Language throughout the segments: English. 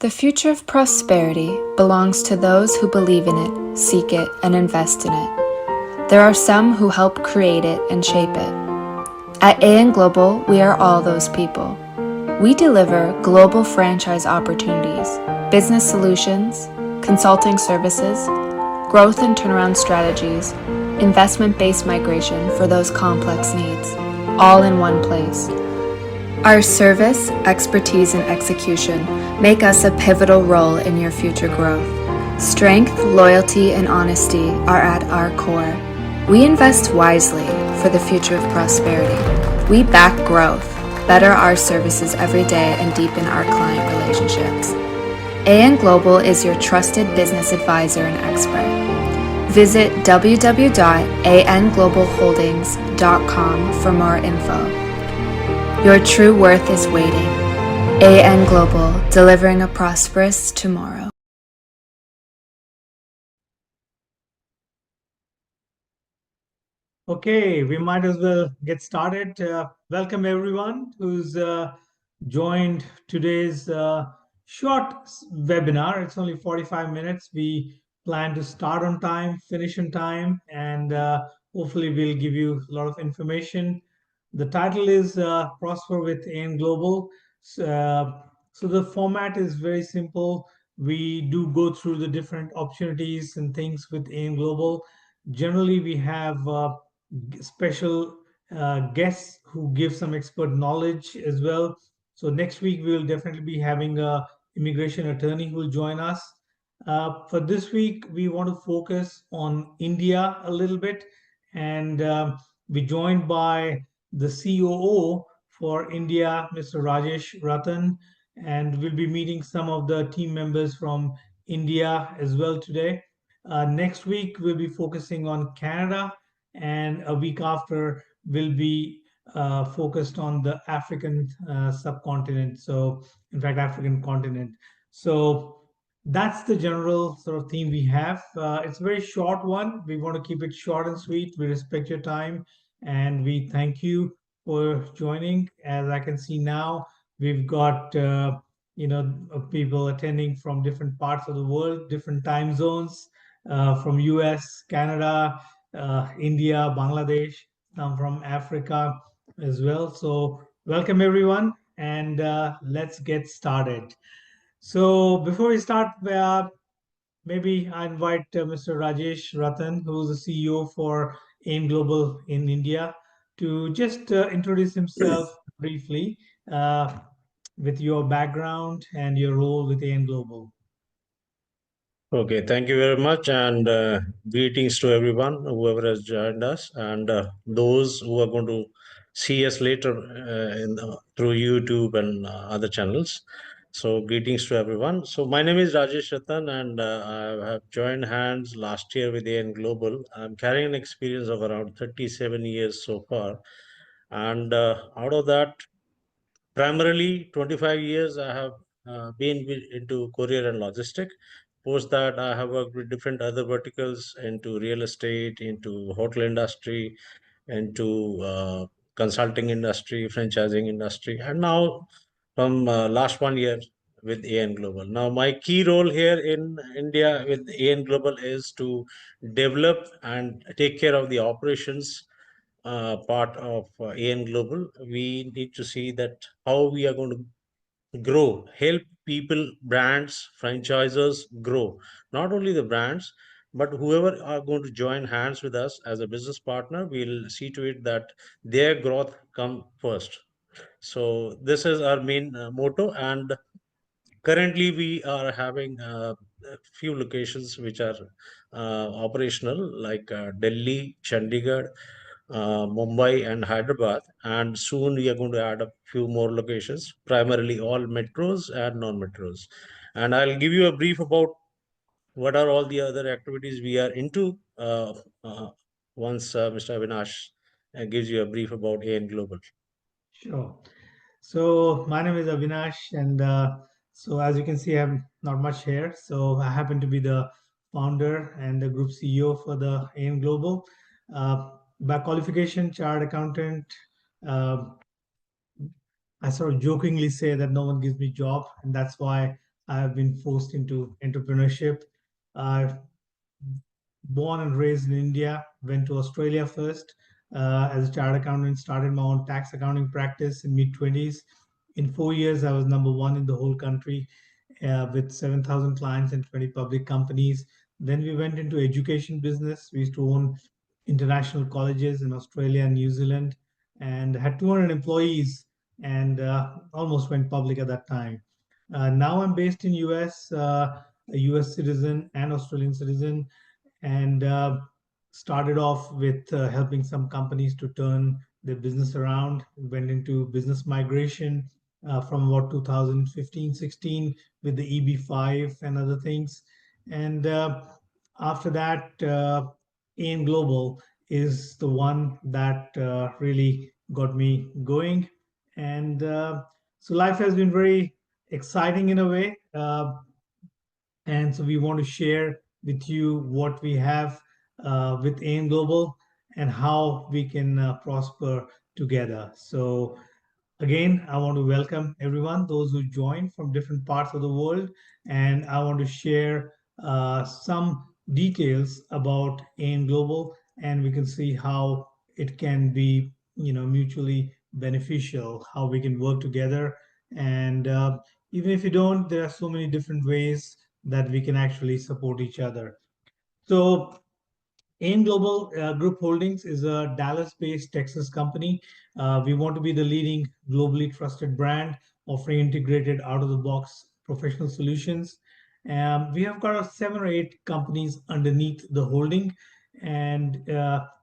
The future of prosperity belongs to those who believe in it, seek it, and invest in it. There are some who help create it and shape it. At AN Global, we are all those people. We deliver global franchise opportunities, business solutions, consulting services, growth and turnaround strategies, investment-based migration for those complex needs, all in one place. Our service, expertise, and execution make us a pivotal role in your future growth. Strength, loyalty, and honesty are at our core. We invest wisely for the future of prosperity. We back growth, better our services every day, and deepen our client relationships. AN Global is your trusted business advisor and expert. Visit www.anglobalholdings.com for more info. Your true worth is waiting. AN Global, delivering a prosperous tomorrow. Okay, we might as well get started. Welcome everyone who's joined today's short webinar. It's only 45 minutes. We plan to start on time, finish on time, and hopefully we'll give you a lot of information. The title is Prosper with AN Global. So the format is very simple. We do go through the different opportunities and things with AN Global. Generally, we have special guests who give some expert knowledge as well. So next week we will definitely be having a immigration attorney who will join us. For this week, we want to focus on India a little bit, and we're joined by the COO for India, Mr. Rajesh Ratan, and we'll be meeting some of the team members from India as well today. Next week, we'll be focusing on Canada, and a week after, we'll be focused on the African subcontinent. So, in fact, African continent. So, that's the general sort of theme we have. It's a very short one. We want to keep it short and sweet. We respect your time, and we thank you for joining. As I can see now, we've got people attending from different parts of the world, different time zones, from US, Canada, India, Bangladesh, some from Africa as well. So welcome everyone, and let's get started. So before we start, maybe I invite Mr. Rajesh Ratan, who's the CEO for AIM Global in India, to just introduce himself briefly with your background and your role with AIM Global. Okay, thank you very much, and greetings to everyone, whoever has joined us, and those who are going to see us later through YouTube and other channels. So, greetings to everyone. So, my name is Rajesh Ratan, and I have joined hands last year with AN Global. I'm carrying an experience of around 37 years so far, and out of that, primarily 25 years I have been into courier and logistic. Post that, I have worked with different other verticals into real estate, into hotel industry, into consulting industry, franchising industry, and now from last 1 year with AN Global. Now, my key role here in India with AN Global is to develop and take care of the operations part of AN Global. We need to see that how we are going to grow, help people, brands, franchisors grow. Not only the brands, but whoever are going to join hands with us as a business partner, we'll see to it that their growth come first. So this is our main motto, and currently we are having a few locations which are operational, like Delhi, Chandigarh, Mumbai, and Hyderabad. And soon we are going to add a few more locations, primarily all metros and non-metros. And I'll give you a brief about what are all the other activities we are into once Mr. Avinash gives you a brief about AN Global. Sure. So my name is Avinash, and so as you can see, I have not much hair. So I happen to be the founder and the group CEO for the AIM Global. By qualification, chartered accountant. Uh, I sort of jokingly say that no one gives me job, and that's why I have been forced into entrepreneurship. I born and raised in India, went to Australia first as a chartered accountant, started my own tax accounting practice in mid 20s. In 4 years, I was number one in the whole country with 7,000 clients and 20 public companies. Then we went into education business. We used to own international colleges in Australia and New Zealand and had 200 employees and almost went public at that time. Now I'm based in US, a US citizen and Australian citizen, and started off with helping some companies to turn their business around. Went into business migration from about 2015-16 with the EB5 and other things. And after that, AIM Global is the one that really got me going. And so life has been very exciting in a way. And so we want to share with you what we have with AIM Global and how we can prosper together. So again, I want to welcome everyone, those who joined from different parts of the world, and I want to share some details about AIM Global, and we can see how it can be, mutually beneficial, how we can work together, and even if you don't, there are so many different ways that we can actually support each other. So AIM Global Group Holdings is a Dallas-based Texas company. We want to be the leading globally trusted brand offering integrated out-of-the-box professional solutions. We have got 7 or 8 companies underneath the holding, and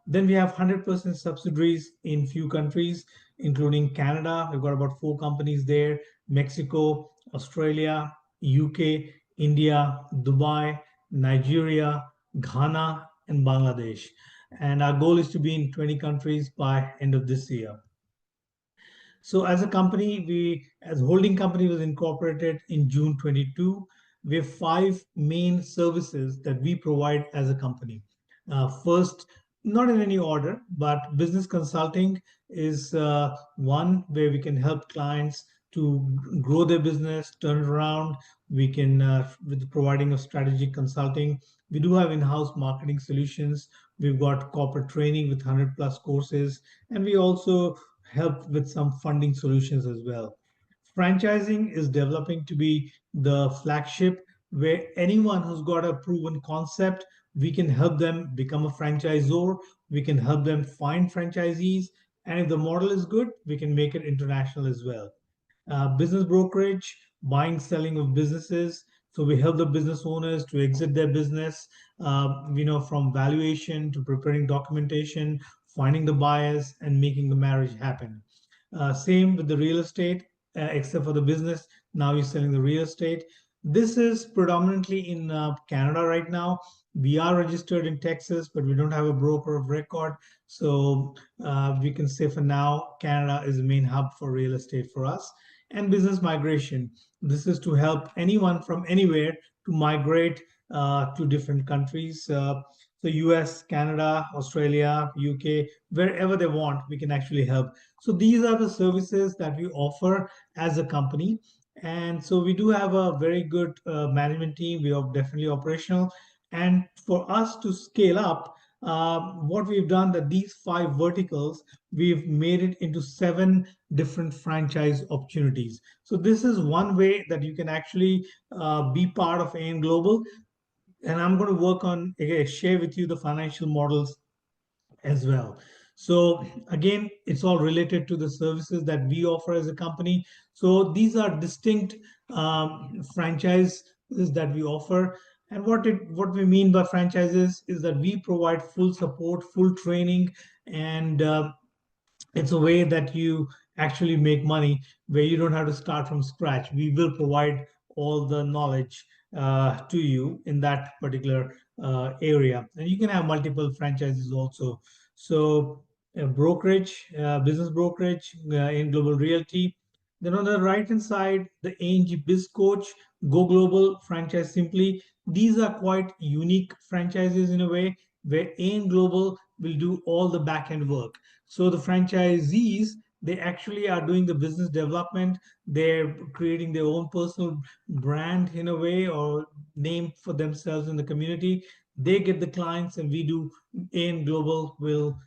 then we have 100% subsidiaries in few countries, including Canada. We've got about 4 companies there, Mexico, Australia, UK, India, Dubai, Nigeria, Ghana, and Bangladesh. And our goal is to be in 20 countries by end of this year. So as a company, as a holding company was incorporated in June 22. We have 5 main services that we provide as a company. First, not in any order, but business consulting is one where we can help clients to grow their business, turn it around. We can, with the providing of strategic consulting, we do have in-house marketing solutions. We've got corporate training with 100 plus courses, and we also help with some funding solutions as well. Franchising is developing to be the flagship where anyone who's got a proven concept, we can help them become a franchisor. We can help them find franchisees. And if the model is good, we can make it international as well. Business brokerage, buying, selling of businesses. So we help the business owners to exit their business, from valuation to preparing documentation, finding the buyers, and making the marriage happen. Same with the real estate, except for the business. Now you're selling the real estate. This is predominantly in Canada right now. We are registered in Texas, but we don't have a broker of record. So we can say for now, Canada is the main hub for real estate for us. And business migration. This is to help anyone from anywhere to migrate to different countries. So US, Canada, Australia, UK, wherever they want, we can actually help. So these are the services that we offer as a company. And so we do have a very good management team. We are definitely operational. And for us to scale up, what we've done that these 5 verticals, we've made it into 7 different franchise opportunities. So this is one way that you can actually be part of AIM Global. And I'm going to work on, share with you the financial models as well. So again, it's all related to the services that we offer as a company. So these are distinct franchises that we offer. And what we mean by franchises is that we provide full support, full training, and it's a way that you actually make money where you don't have to start from scratch. We will provide all the knowledge to you in that particular area. And you can have multiple franchises also. So brokerage, business brokerage in Global Realty. Then on the right hand side, the ANG Biz Coach, Go Global, Franchise Simply. These are quite unique franchises in a way where AIM Global will do all the back end work. So the franchisees They actually are doing the business development. They're creating their own personal brand in a way, or name for themselves in the community. They get the clients, and we do, AN Global will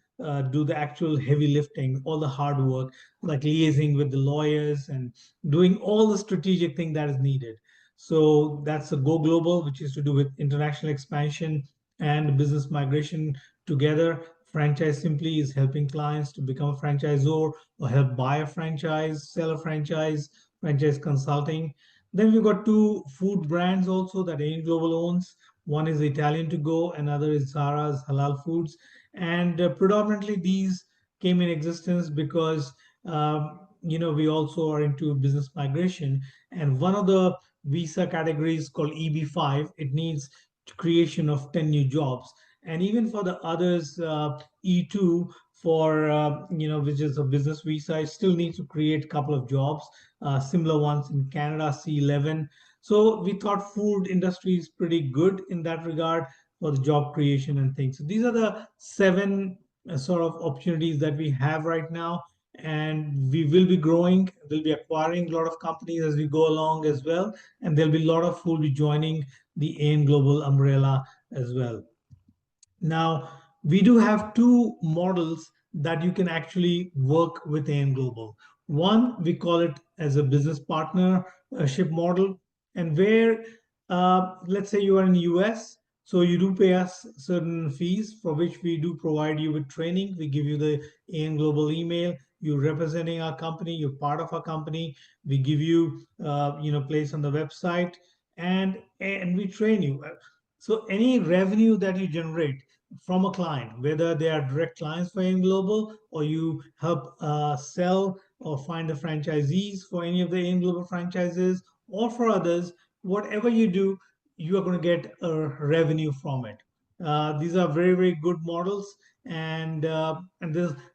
do the actual heavy lifting, all the hard work, like liaising with the lawyers and doing all the strategic thing that is needed. So that's a Go Global, which is to do with international expansion and business migration together. Franchise Simply is helping clients to become a franchisor or help buy a franchise, sell a franchise, franchise consulting. Then we've got two food brands also that AIM Global owns. One is Italian to Go, another is Zara's Halal Foods. And predominantly these came in existence because we also are into business migration. And one of the visa categories called EB5, it needs creation of 10 new jobs. And even for the others, E2 for which is a business visa, it still needs to create a couple of jobs, similar ones in Canada, C11. So we thought food industry is pretty good in that regard for the job creation and things. So these are the seven sort of opportunities that we have right now, and we will be growing. We'll be acquiring a lot of companies as we go along as well, and there'll be a lot of who will be joining the AIM Global umbrella as well. Now, we do have two models that you can actually work with AIM Global. One, we call it as a business partnership model, and where, let's say you are in the US, so you do pay us certain fees for which we do provide you with training. We give you the AIM Global email. You're representing our company. You're part of our company. We give you, place on the website, and we train you. So any revenue that you generate from a client, whether they are direct clients for AIM Global, or you help sell or find the franchisees for any of the AIM Global franchises, or for others, whatever you do, you are going to get a revenue from it. These are very, very good models, and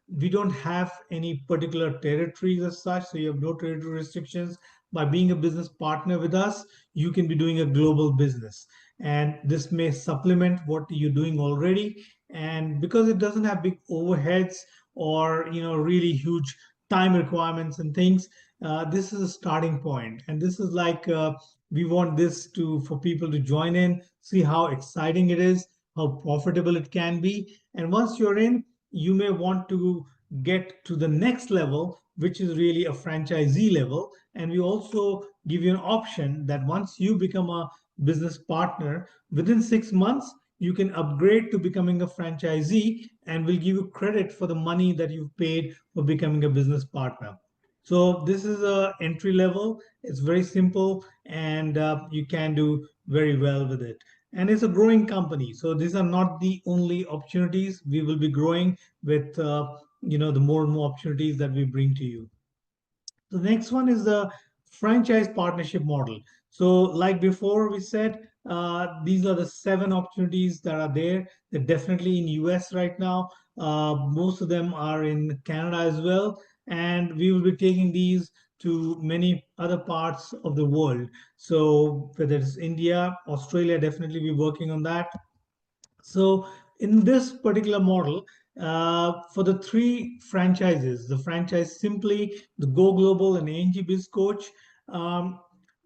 we don't have any particular territories as such, so you have no territory restrictions. By being a business partner with us, you can be doing a global business, and this may supplement what you're doing already. And because it doesn't have big overheads or really huge time requirements and things, this is a starting point. And this is like, we want this to for people to join in, see how exciting it is, how profitable it can be. And once you're in, you may want to get to the next level, which is really a franchisee level. And we also give you an option that once you become a business partner, within 6 months, you can upgrade to becoming a franchisee, and we'll give you credit for the money that you've paid for becoming a business partner. So this is a entry level. It's very simple, and you can do very well with it. And it's a growing company. So these are not the only opportunities. We will be growing with the more and more opportunities that we bring to you. The next one is the franchise partnership model. So, like before we said, these are the seven opportunities that are there. They're definitely in US right now. Most of them are in Canada as well, and we will be taking these to many other parts of the world. So, whether it's India, Australia, definitely we're working on that. So in this particular model, for the three franchises, the franchise Simply, the Go Global, and ANG Biz Coach, um,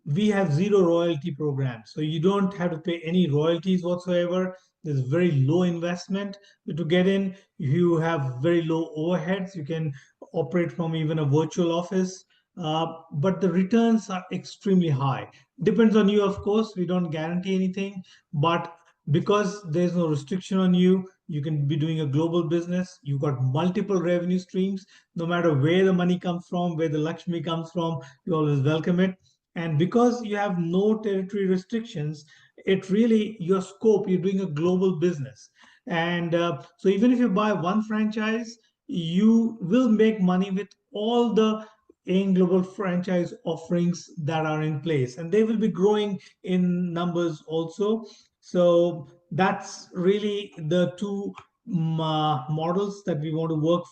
we have zero royalty program. So you don't have to pay any royalties whatsoever. There's very low investment to get in. You have very low overheads. You can operate from even a virtual office. But the returns are extremely high. Depends on you, of course. We don't guarantee anything, but because there's no restriction on you, you can be doing a global business. You've got multiple revenue streams. No matter where the money comes from, where the Lakshmi comes from, you always welcome it. And because you have no territory restrictions, it really, your scope, you're doing a global business. And so even if you buy one franchise, you will make money with all the AIM Global franchise offerings that are in place, and they will be growing in numbers also. So that's really the two models that we want to work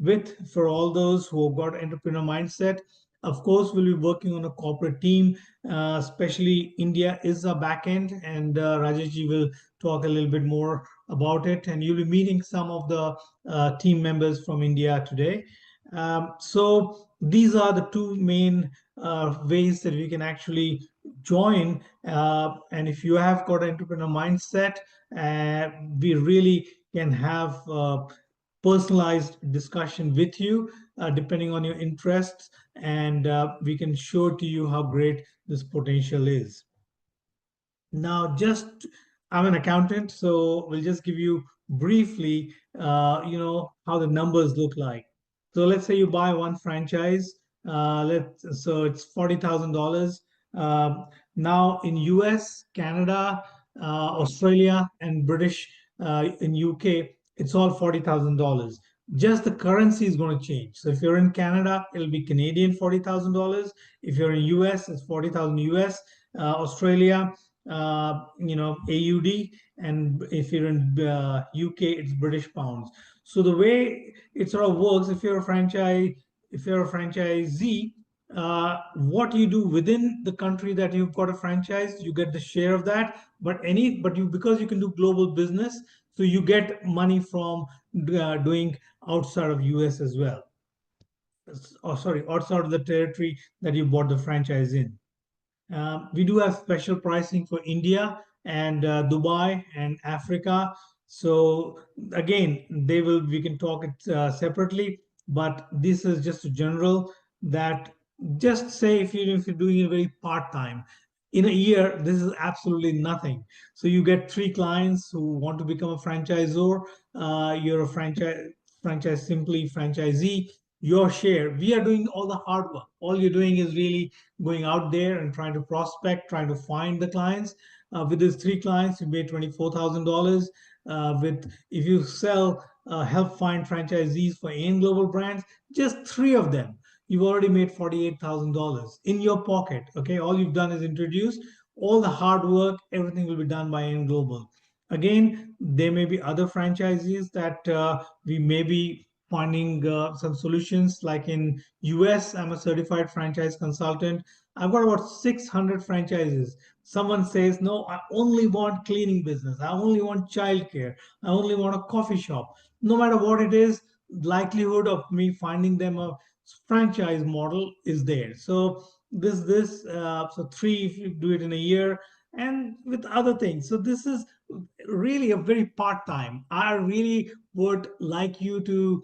with for all those who have got entrepreneur mindset. Of course, we'll be working on a corporate team, especially India is a backend, and Rajesh will talk a little bit more about it. And you'll be meeting some of the team members from India today. So these are the two main ways that we can actually join. And if you have got an entrepreneur mindset, we really can have personalized discussion with you depending on your interests, and we can show to you how great this potential is. Now, just I'm an accountant, so we'll just give you briefly, how the numbers look like. So let's say you buy one franchise. So it's $40,000. Now in US, Canada, Australia, and British in UK, it's all $40,000. Just the currency is going to change. So if you're in Canada, it'll be Canadian $40,000. If you're in US, it's 40,000 US. Australia, AUD, and if you're in UK, it's British pounds. So the way it sort of works, if you're a franchisee, what you do within the country that you've got a franchise, you get the share of that. But you, because you can do global business, so you get money from doing outside of US as well. Oh, sorry, outside of the territory that you bought the franchise in. We do have special pricing for India and Dubai and Africa. So again, we can talk it separately, but this is just a general that just say if you're doing it very part-time, in a year, this is absolutely nothing. So you get 3 clients who want to become a franchisor. You're a franchise simply franchisee. Your share, we are doing all the hard work. All you're doing is really going out there and trying to prospect, trying to find the clients. With these 3 clients, you made $24,000. With if you help find franchisees for AIM Global brands, just 3 of them, you've already made $48,000 in your pocket. Okay, all you've done is introduce. All the hard work, everything will be done by AIM Global. Again, there may be other franchisees that we may be finding some solutions. Like in US, I'm a certified franchise consultant. I've got about 600 franchises. Someone says, no, I only want cleaning business. I only want childcare. I only want a coffee shop. No matter what it is, likelihood of me finding them a franchise model is there. So so 3 if you do it in a year, and with other things. So this is really a very part-time. I really would like you to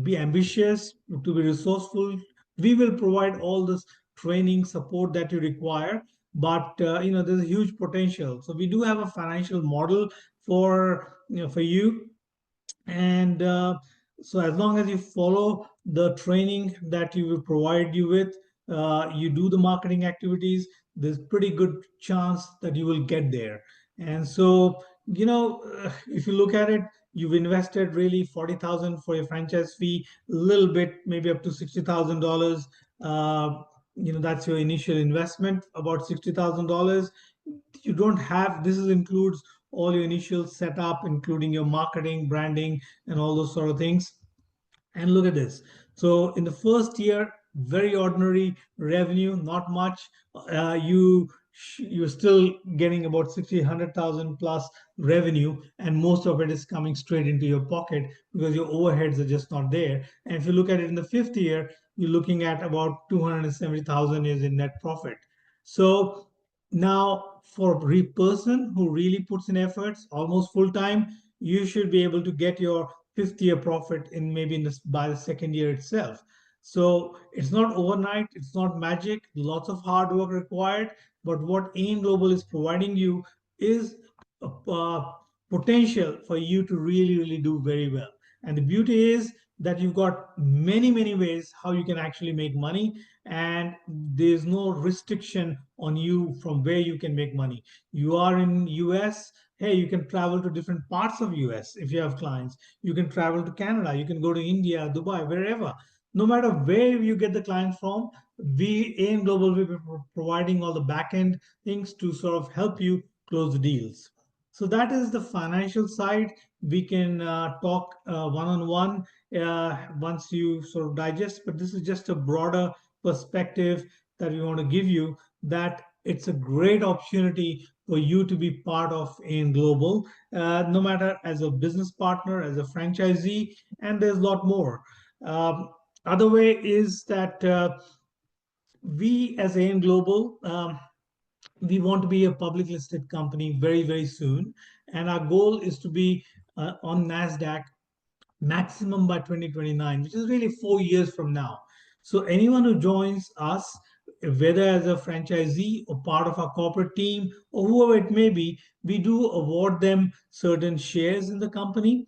be ambitious, to be resourceful. We will provide all this training support that you require, but there's a huge potential. So we do have a financial model for you, and so as long as you follow the training that we will provide you with, you do the marketing activities, there's pretty good chance that you will get there. And so if you look at it, you've invested really 40,000 for your franchise fee, a little bit, maybe up to $60,000. That's your initial investment, about $60,000. You don't have, this is includes all your initial setup, including your marketing, branding, and all those sort of things. And look at this. So in the first year, very ordinary revenue, not much. You're still getting about 60, 100,000 plus revenue, and most of it is coming straight into your pocket because your overheads are just not there. And if you look at it in the 5th year, you're looking at about 270,000 is in net profit. So now, for a person who really puts in efforts, almost full time, you should be able to get your 5th year profit in maybe by the 2nd year itself. So it's not overnight, it's not magic, lots of hard work required. But what AIM Global is providing you is a potential for you to really, really do very well. And the beauty is that you've got many, many ways how you can actually make money, and there's no restriction on you from where you can make money. You are in US, hey, you can travel to different parts of US if you have clients. You can travel to Canada, you can go to India, Dubai, wherever. No matter where you get the client from, we AIM Global will be providing all the back end things to sort of help you close the deals. So that is the financial side. We can talk one-on-one once you sort of digest, but this is just a broader perspective that we want to give you, that it's a great opportunity for you to be part of AIM Global, no matter as a business partner, as a franchisee, and there's a lot more. Other way is that we as AN Global, we want to be a public listed company very, very soon. And our goal is to be on NASDAQ maximum by 2029, which is really 4 years from now. So anyone who joins us, whether as a franchisee or part of our corporate team or whoever it may be, we do award them certain shares in the company.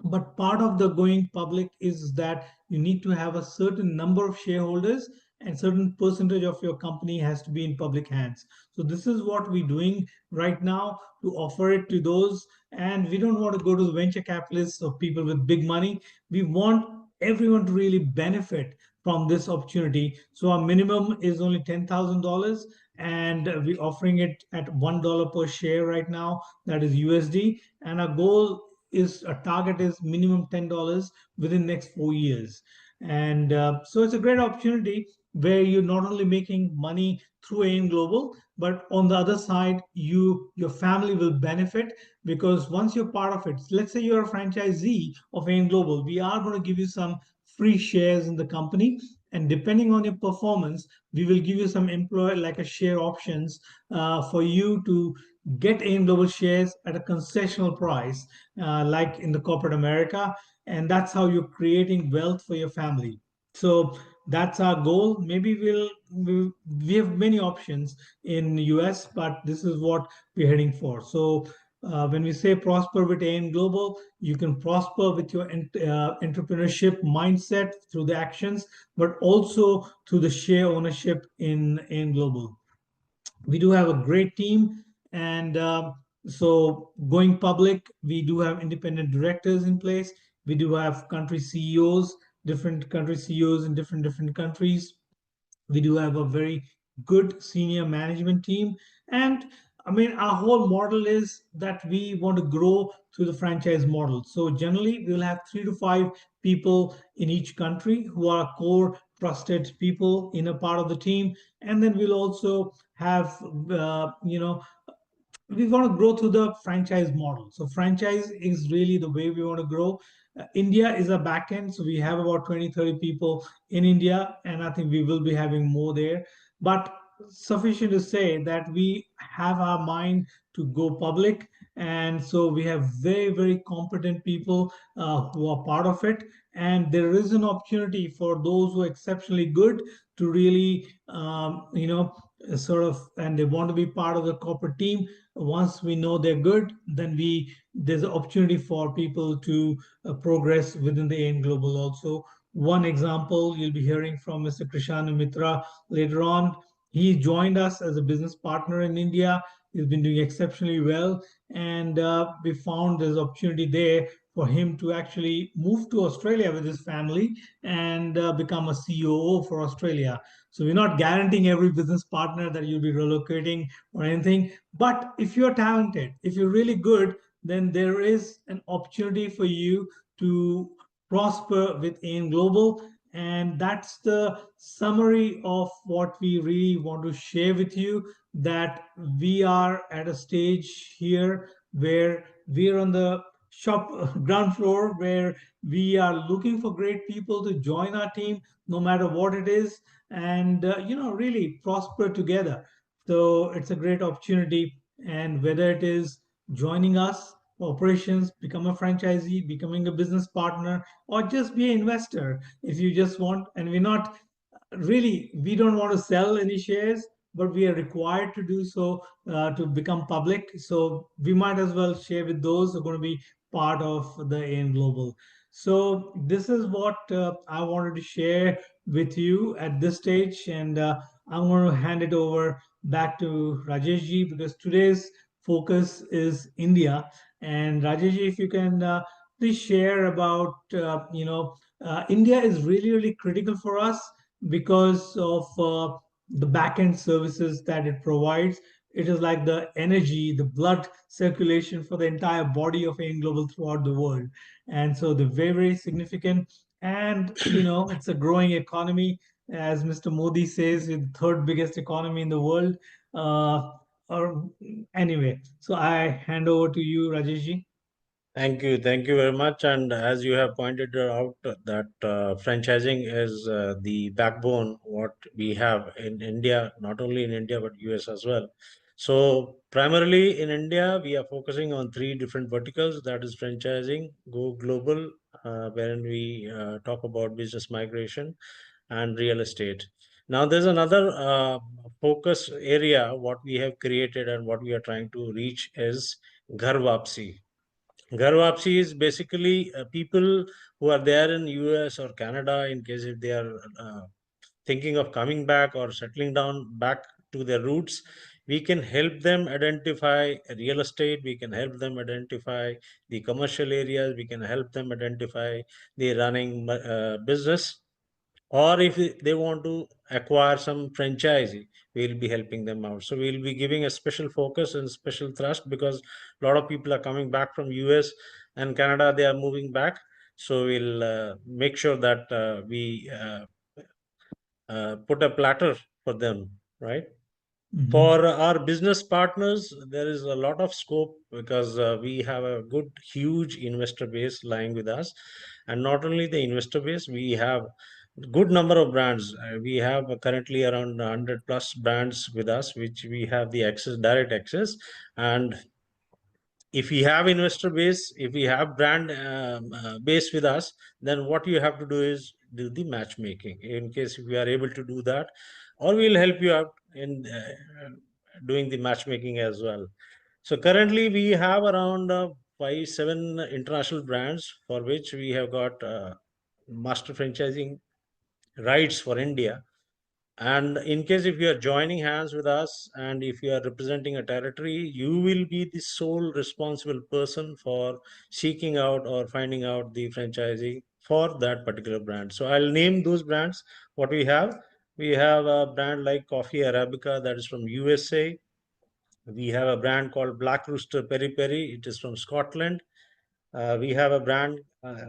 But part of the going public is that you need to have a certain number of shareholders and certain percentage of your company has to be in public hands. So this is what we're doing right now to offer it to those. And we don't want to go to the venture capitalists or people with big money. We want everyone to really benefit from this opportunity. So our minimum is only $10,000 and we're offering it at $1 per share right now. That is USD. And our goal is a target is minimum $10 within next 4 years. And so it's a great opportunity where you're not only making money through AIM Global, but on the other side, your family will benefit because once you're part of it, let's say you're a franchisee of AIM Global, we are going to give you some free shares in the company. And depending on your performance, we will give you some employer like a share options for you to get AIM Global shares at a concessional price, like in the corporate America. And that's how you're creating wealth for your family. So that's our goal. Maybe we have many options in US, but this is what we're heading for. So when we say prosper with AN Global, you can prosper with your entrepreneurship mindset through the actions, but also through the share ownership in AN Global. We do have a great team, and so going public, we do have independent directors in place. We do have country CEOs, different country CEOs in different countries. We do have a very good senior management team. And I mean, our whole model is that we want to grow through the franchise model. So generally we'll have 3 to 5 people in each country who are core trusted people in a part of the team. And then we'll also have we want to grow through the franchise model. So franchise is really the way we want to grow. India is a backend, so we have about 20, 30 people in India, and I think we will be having more there. But sufficient to say that we have our mind to go public, and so we have very, very competent people who are part of it. And there is an opportunity for those who are exceptionally good to really, sort of, and they want to be part of the corporate team. Once we know they're good, then there's an opportunity for people to progress within the AIM Global also. One example you'll be hearing from Mr. Krishanu Mitra later on. He joined us as a business partner in India. He's been doing exceptionally well, and we found there's opportunity there for him to actually move to Australia with his family and become a COO for Australia. So we're not guaranteeing every business partner that you'll be relocating or anything. But if you're talented, if you're really good, then there is an opportunity for you to prosper with AIM Global. And that's the summary of what we really want to share with you, that we are at a stage here where we're on the shop ground floor, where we are looking for great people to join our team no matter what it is, and really prosper together. So it's a great opportunity. And whether it is joining us operations, become a franchisee, becoming a business partner, or just be an investor if you just want. And we're not really, we don't want to sell any shares, but we are required to do so to become public. So we might as well share with those who are going to be part of the AN Global. So this is what I wanted to share with you at this stage. And I'm going to hand it over back to Rajesh ji, because today's focus is India. And Rajesh ji, if you can please share about, India is really, really critical for us because of the back-end services that it provides. It is like the energy, the blood circulation for the entire body of AIM Global throughout the world. And so they're very, very significant. And, it's a growing economy. As Mr. Modi says, it's the third biggest economy in the world. Or anyway, so I hand over to you, Rajesh ji. Thank you very much. And as you have pointed out, that franchising is the backbone what we have in India, not only in India but US as well. So primarily in India, we are focusing on three different verticals. That is franchising, go global, wherein we talk about business migration, and real estate. Now, there's another focus area what we have created and what we are trying to reach is Ghar Wapsi. Ghar Wapsi is basically people who are there in US or Canada, in case if they are thinking of coming back or settling down back to their roots. We can help them identify real estate, we can help them identify the commercial areas, we can help them identify the running business, or if they want to acquire some franchisee, we'll be helping them out. So we'll be giving a special focus and special thrust, because a lot of people are coming back from US and Canada, they are moving back. So we'll make sure that we put a platter for them, right? For our business partners, there is a lot of scope, because we have a good, huge investor base lying with us. And not only the investor base, we have good number of brands. We have currently around 100 plus brands with us, which we have the access, direct access. And if we have investor base, if we have brand base with us, then what you have to do is do the matchmaking. In case if we are able to do that, or we'll help you out in doing the matchmaking as well. So currently we have around 5-7 international brands for which we have got master franchising rights for India. And in case if you are joining hands with us and if you are representing a territory, you will be the sole responsible person for seeking out or finding out the franchisee for that particular brand. So I'll name those brands. What we have, we have a brand like Coffee Arabica, that is from USA. We have a brand called Black Rooster Peri Peri. It is from Scotland. We have a brand,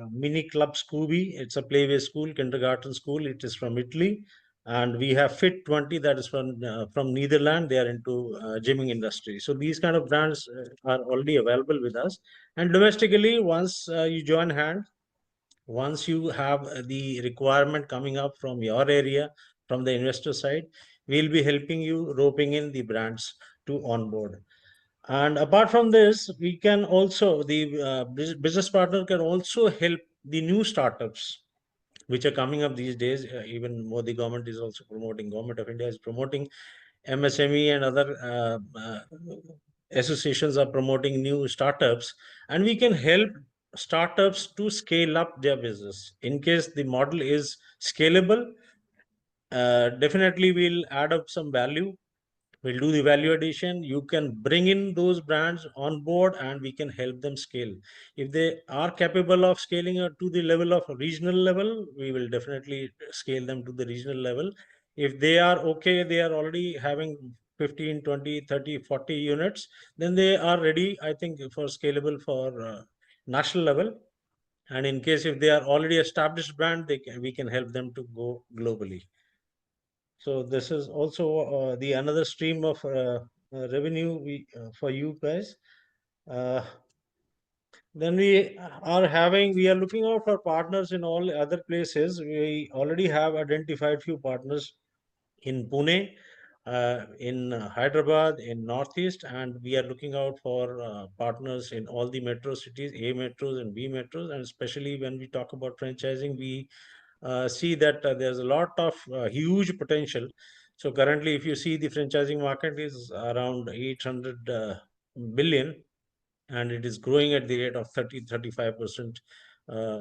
Mini Club Scooby. It's a playway school, kindergarten school. It is from Italy. And we have Fit 20, that is from Netherlands. They are into gymming industry. So these kind of brands are already available with us. And domestically, once you join hands, once you have the requirement coming up from your area, from the investor side, we'll be helping you roping in the brands to onboard. And apart from this, we can also, the business partner can also help the new startups which are coming up these days. Even more, the government is also promoting, government of India is promoting, MSME and other associations are promoting new startups, and we can help startups to scale up their business. In case the model is scalable, definitely we'll add up some value. We'll do the value addition. You can bring in those brands on board and we can help them scale. If they are capable of scaling to the level of a regional level, we will definitely scale them to the regional level. If they are okay, they are already having 15, 20, 30, 40 units, then they are ready, I think, for scalable for national level. And in case if they are already established brand, we can help them to go globally. So this is also the another stream of revenue for you guys. Then we are looking out for partners in all other places. We already have identified few partners in Pune, in Hyderabad, in Northeast, and we are looking out for partners in all the metro cities, A metros and B metros. And especially when we talk about franchising, we see that there's a lot of huge potential. So currently, if you see, the franchising market is around 800 billion, and it is growing at the rate of 30-35%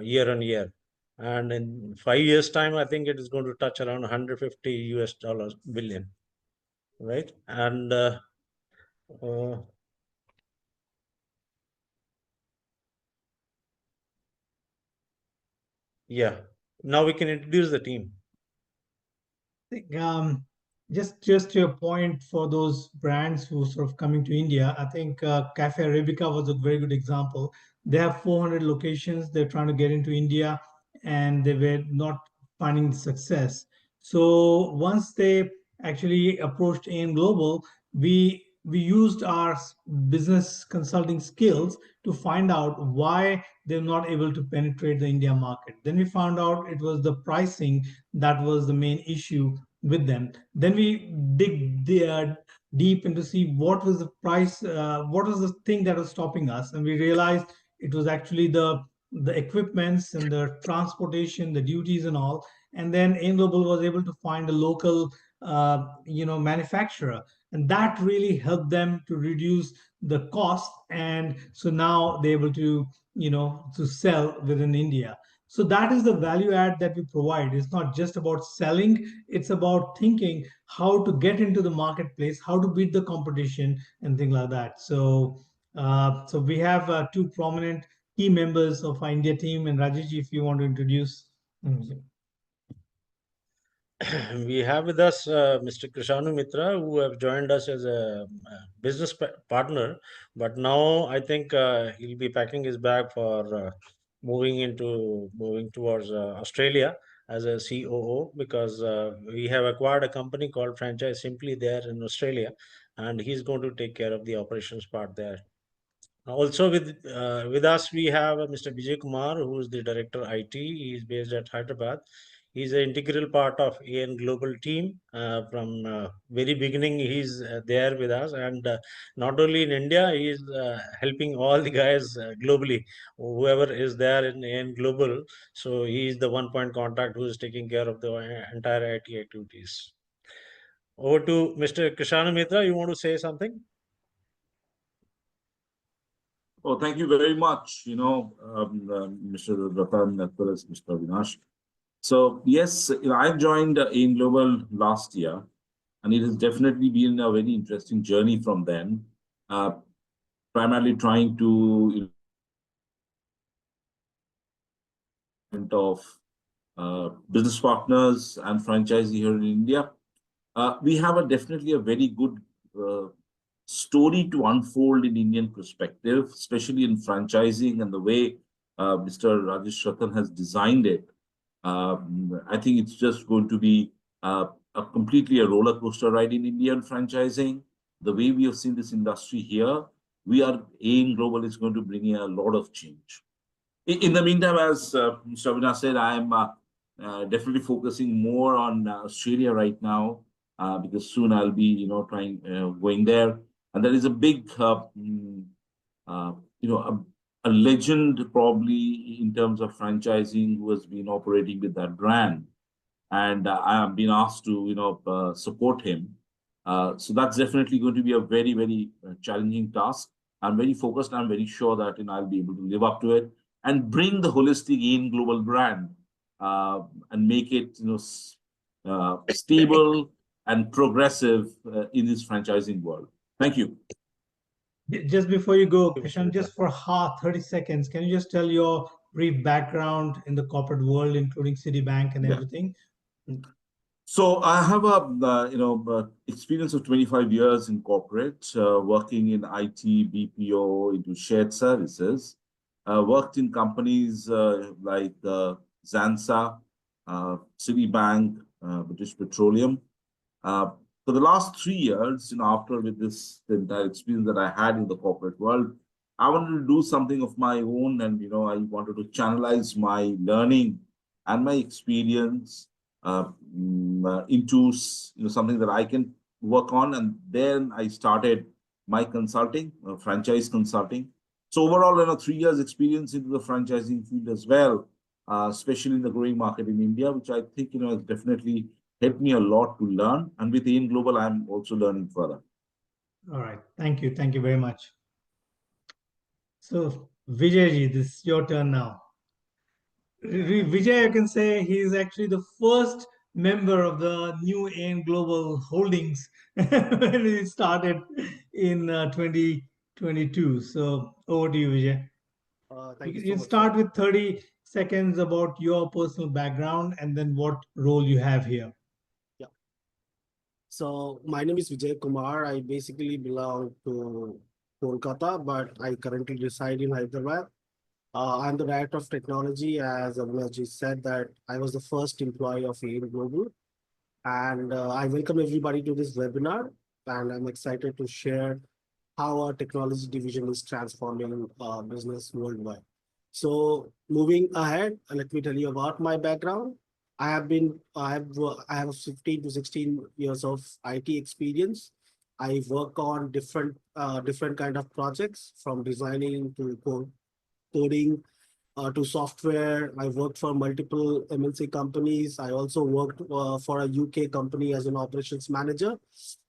year on year. And in 5 years' time, I think it is going to touch around 150 US dollars billion, right? And uh, yeah, now we can introduce the team. Think, just to your point, for those brands who sort of coming to India, I think Cafe Arabica was a very good example. They have 400 locations. They're trying to get into India, and they were not finding success. So once they actually approached AIM Global, we we used our business consulting skills to find out why they're not able to penetrate the India market. Then we found out it was the pricing that was the main issue with them. Then we dig deep into see what was the price, what was the thing that was stopping us, and we realized it was actually the equipments and the transportation, the duties and all. And then AIM Global was able to find a local manufacturer, and that really helped them to reduce the cost. And so now they're able to to sell within India. So that is the value add that we provide. It's not just about selling, it's about thinking how to get into the marketplace, how to beat the competition and things like that. So we have two prominent key members of our India team, and Rajesh, if you want to introduce. We have with us Mr. Krishanu Mitra, who have joined us as a business partner, but now I think he'll be packing his bag for moving towards Australia as a COO, because we have acquired a company called Franchise Simply there in Australia, and he's going to take care of the operations part there. Also with us we have Mr. Vijay Kumar, who is the director IT. He is based at Hyderabad. He's an integral part of AN Global team from very beginning. He's there with us, and not only in India, he is helping all the guys globally, whoever is there in AN Global. So he is the one point contact who is taking care of the entire IT activities. Over to Mr. Krishanu Mitra. You want to say something? Oh, thank you very much, Mr. Ratan as well as Mr. Vinash. So yes, I joined AIM Global last year, and it has definitely been a very interesting journey from then. Primarily trying to of business partners and franchisee here in India. We have definitely a very good story to unfold in Indian perspective, especially in franchising and the way Mr. Rajesh Ratan has designed it. I think it's just going to be completely a roller coaster ride in Indian franchising. The way we have seen this industry here, AIM Global is going to bring in a lot of change. In the meantime, as Mr. Avinash said, I am definitely focusing more on Australia right now, because soon I'll be, going there. And there is a big, a legend probably in terms of franchising who has been operating with that brand. And I have been asked to, support him. So that's definitely going to be a very, very challenging task. I'm very focused. I'm very sure that I'll be able to live up to it and bring the holistic AIM Global brand and make it, stable and progressive in this franchising world. Thank you. Just before you go, Krishan, just for 30 seconds, can you just tell your brief background in the corporate world, including Citibank and everything? So I have a experience of 25 years in corporate, working in IT, BPO, into shared services. Worked in companies like Zansa, Citibank, British Petroleum. For the last 3 years, after the entire experience that I had in the corporate world, I wanted to do something of my own, and I wanted to channelize my learning and my experience into something that I can work on. And then I started my consulting, franchise consulting. So overall, 3 years experience into the franchising field as well, especially in the growing market in India, which I think has definitely helped me a lot to learn. And with AIM Global, I'm also learning further. All right. Thank you. Thank you very much. So Vijayji, this is your turn now. Vijay, I can say he's actually the first member of the new AIM Global Holdings when it started in 2022. So over to you, Vijay. Thank You you so can much, start sir. with 30 seconds about your personal background and then what role you have here. Yeah. So my name is Vijay Kumar. I basically belong to Kolkata, but I currently reside in Hyderabad. I'm the director of technology. As Avinash said, that I was the first employee of AIM Global, and I welcome everybody to this webinar. and I'm excited to share how our technology division is transforming business worldwide. So moving ahead, let me tell you about my background. I have 15 to 16 years of IT experience. I work on different kind of projects, from designing to coding to software. I worked for multiple MNC companies. I also worked for a UK company as an operations manager.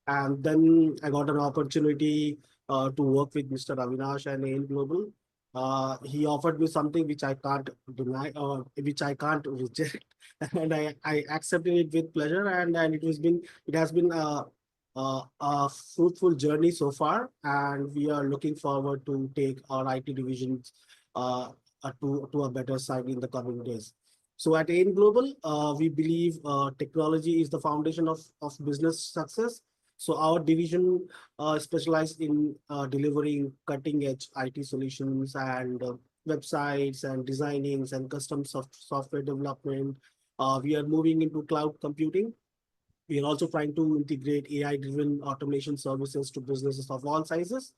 And then I got an opportunity to work with Mr. Avinash and AIM Global. He offered me something which I can't deny or which I can't reject, and I accepted it with pleasure. And it has been a fruitful journey so far, and we are looking forward to take our IT divisions uh, to a better side in the coming days. So at AIM Global, we believe technology is the foundation of business success. So our division specialized in delivering cutting edge IT solutions and websites and designings and custom software development. We are moving into cloud computing. We are also trying to integrate AI-driven automation services to businesses of all sizes,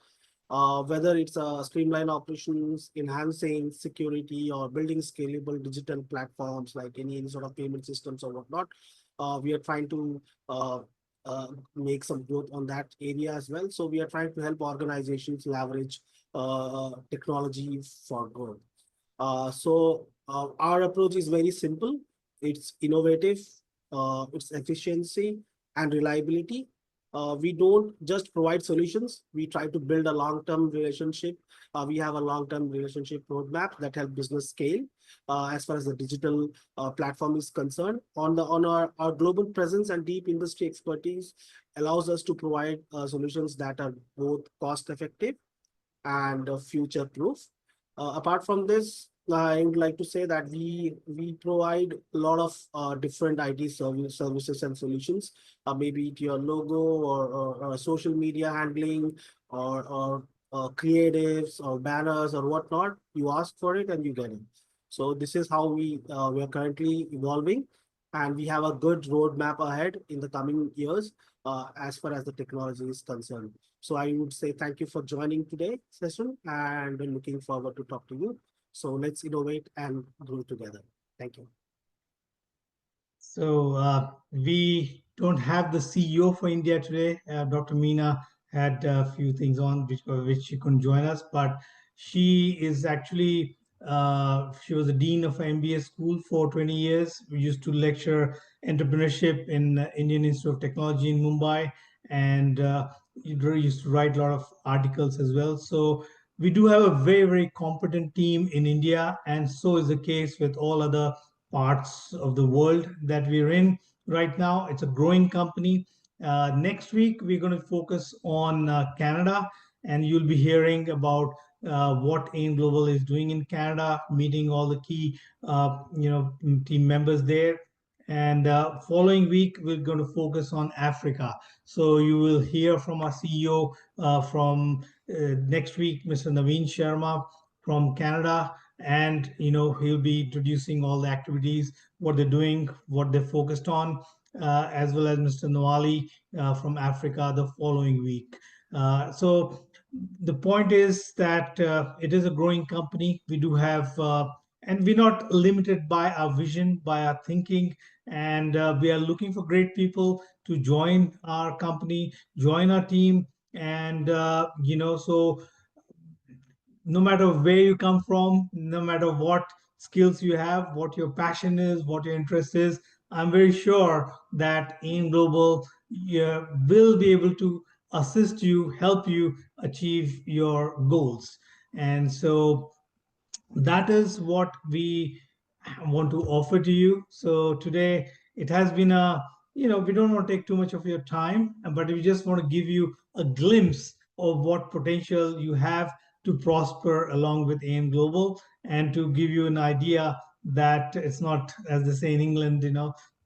whether it's streamline operations, enhancing security, or building scalable digital platforms like any sort of payment systems or whatnot. We are trying to make some growth on that area as well. So we are trying to help organizations leverage technology for growth. Our approach is very simple. It's innovative, its efficiency and reliability. We don't just provide solutions. We try to build a long-term relationship. We have a long-term relationship roadmap that help business scale as far as the digital platform is concerned. On our global presence and deep industry expertise allows us to provide solutions that are both cost-effective and future-proof. Apart from this, I would like to say that we provide a lot of different IT services and solutions, maybe to your logo or social media handling or creatives or banners or whatnot. You ask for it and you get it. So this is how we are currently evolving, and we have a good roadmap ahead in the coming years as far as the technology is concerned. So I would say thank you for joining today's session, and we're looking forward to talk to you. So let's innovate and grow together. Thank you. So we don't have the CEO for India today. Dr. Meena had a few things on which she couldn't join us, but she is actually she was the dean of an MBA school for 20 years. We used to lecture entrepreneurship in Indian Institute of Technology in Mumbai, and used to write a lot of articles as well. So we do have a very competent team in India, and so is the case with all other parts of the world that we're in right now. It's a growing company. Next week, we're going to focus on Canada, and you'll be hearing about what AIM Global is doing in Canada, meeting all the key team members there. And following week, we're going to focus on Africa. So you will hear from our CEO from next week, Mr. Naveen Sharma from Canada, and he'll be introducing all the activities, what they're doing, what they're focused on, as well as Mr. Nawali from Africa the following week. So the point is that it is a growing company. We do have and we're not limited by our vision, by our thinking, and we are looking for great people to join our company, join our team. And so no matter where you come from, no matter what skills you have, what your passion is, what your interest is, I'm very sure that AIM Global will be able to assist you, help you achieve your goals. And so that is what we want to offer to you. So today it has been we don't want to take too much of your time, but we just want to give you a glimpse of what potential you have to prosper along with AIM Global, and to give you an idea that it's not, as they say in England,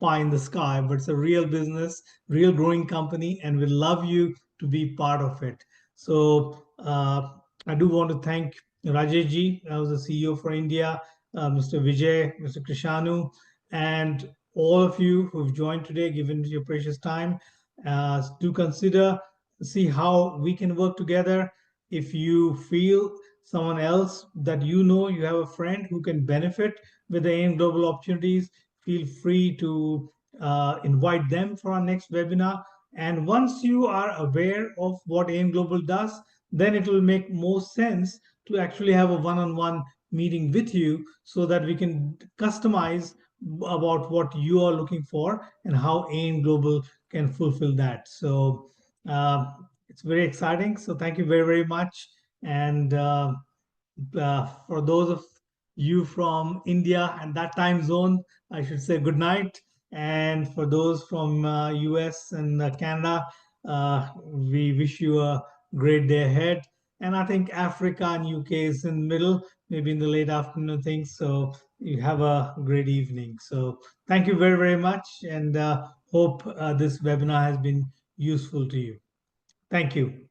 pie in the sky, but it's a real business, real growing company, and we love you to be part of it. So I do want to thank Rajesh ji, I was the CEO for India, Mr. Vijay, Mr. Krishanu, and all of you who've joined today, given your precious time. Do consider see how we can work together. If you feel someone else that you know, you have a friend who can benefit with the AIM Global opportunities, feel free to invite them for our next webinar. And once you are aware of what AIM Global does, then it will make more sense to actually have a one-on-one meeting with you so that we can customize about what you are looking for and how AIM Global can fulfill that. So it's very exciting. So thank you very, very much. And for those of you from India and that time zone, I should say good night. And for those from US and Canada, we wish you a great day ahead. And I think Africa and UK is in the middle, maybe in the late afternoon things. So you have a great evening. So thank you very, very much. And hope this webinar has been useful to you. Thank you.